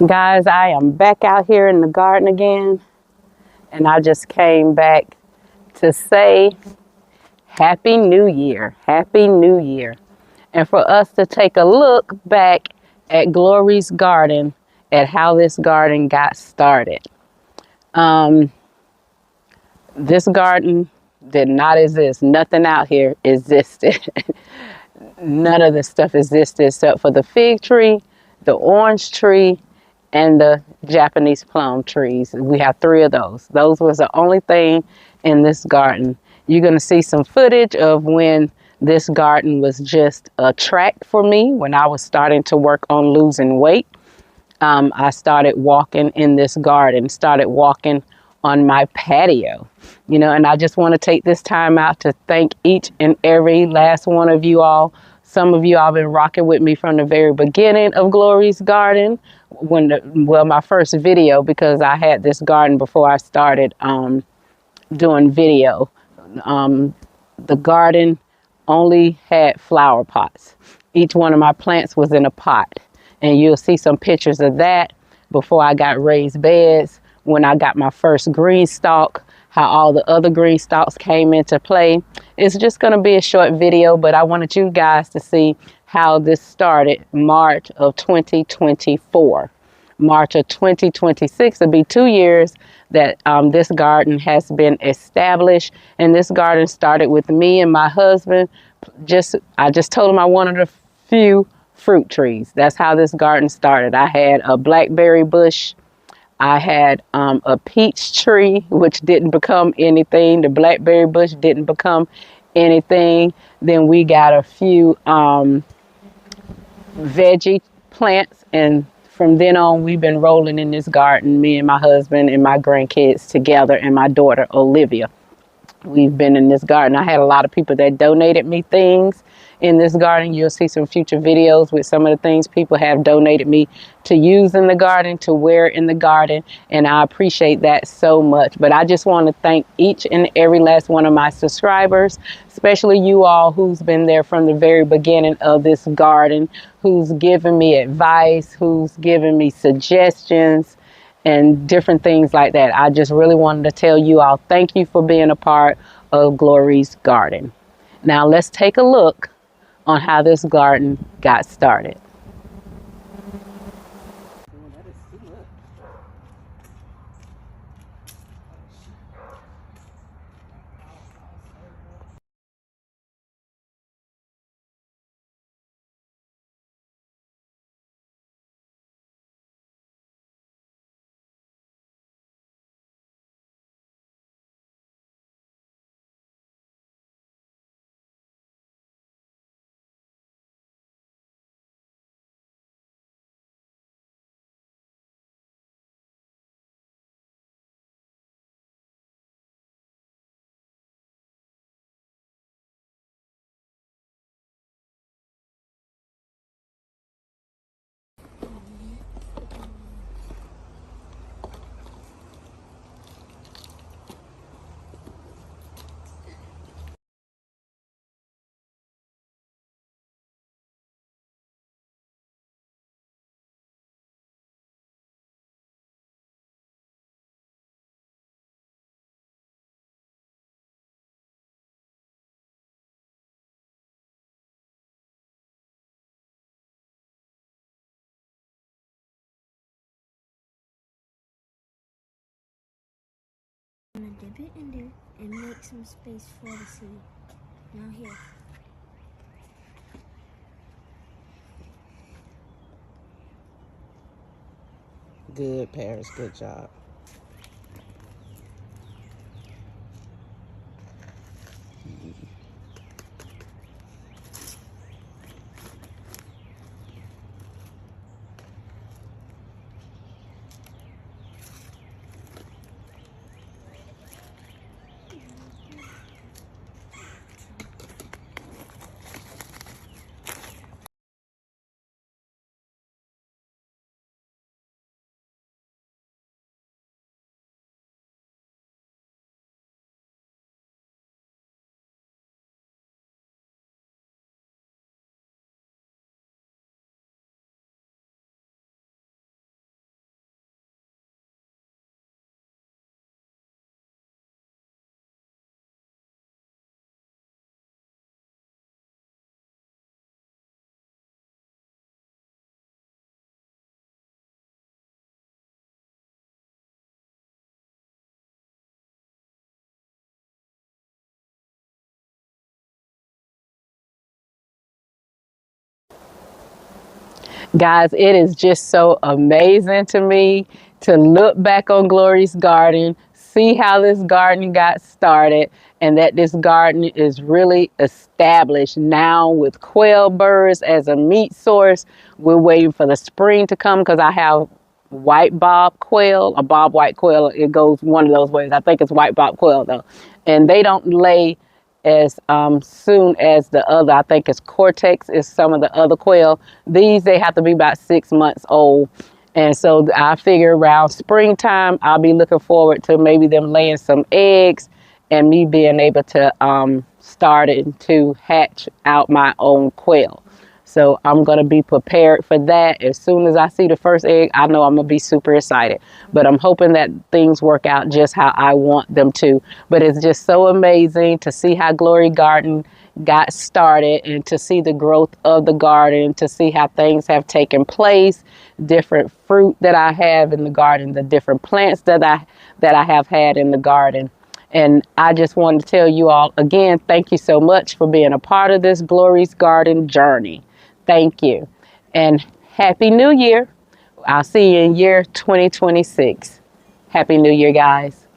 Guys, I am back out here in the garden again, and I just came back to say Happy New Year. Happy New Year. And for us to take a look back at Glory's garden, at how this garden got started. Um, this garden did not exist. Nothing out here existed. None of this stuff existed except for the fig tree, the orange tree, and the Japanese plum trees. We have three of those. Those was the only thing in this garden. You're going to see some footage of when this garden was just a track for me when I was starting to work on losing weight. I started walking in this garden, started walking on my patio, and I just want to take this time out to thank each and every last one of you all. Some of you all been rocking with me from the very beginning of Glory's Garden, my first video, because I had this garden before I started doing video. The garden only had flower pots. Each one of my plants was in a pot. And you'll see some pictures of that before I got raised beds, when I got my first green stalk, how all the other green stalks came into play. It's just going to be a short video, but I wanted you guys to see how this started March of 2024. March of 2026 will be 2 years that this garden has been established. And this garden started with me and my husband. I just told him I wanted a few fruit trees. That's how this garden started. I had a blackberry bush. I had a peach tree, which didn't become anything. The blackberry bush didn't become anything. Then we got a few veggie plants, and from then on we've been rolling in this garden, me and my husband and my grandkids together, and my daughter Olivia. We've been in this garden. I had a lot of people that donated me things in this garden. You'll see some future videos with some of the things people have donated me to use in the garden, to wear in the garden, and I appreciate that so much. But I just want to thank each and every last one of my subscribers, especially you all who's been there from the very beginning of this garden, who's given me advice, who's given me suggestions, and different things like that. I just really wanted to tell you all thank you for being a part of Glory's Garden. Now let's take a look on how this garden got started. I'm gonna dip it in there and make some space for the seed. Now here. Good, Paris. Good job. Guys, it is just so amazing to me to look back on Glory's garden, see how this garden got started, and that this garden is really established now with quail birds as a meat source. We're waiting for the spring to come because I have white bob quail, a bob white quail. It goes one of those ways. I think it's white bob quail though. And they don't lay as soon as the other. I think it's cortex is some of the other quail. These, they have to be about 6 months old. And so I figure around springtime, I'll be looking forward to maybe them laying some eggs and me being able to starting to hatch out my own quail. So I'm going to be prepared for that. As soon as I see the first egg, I know I'm going to be super excited. But I'm hoping that things work out just how I want them to. But it's just so amazing to see how Glory Garden got started and to see the growth of the garden, to see how things have taken place, different fruit that I have in the garden, the different plants that I have had in the garden. And I just wanted to tell you all again, thank you so much for being a part of this Glory's Garden journey. Thank you. And Happy New Year. I'll see you in year 2026. Happy New Year, guys.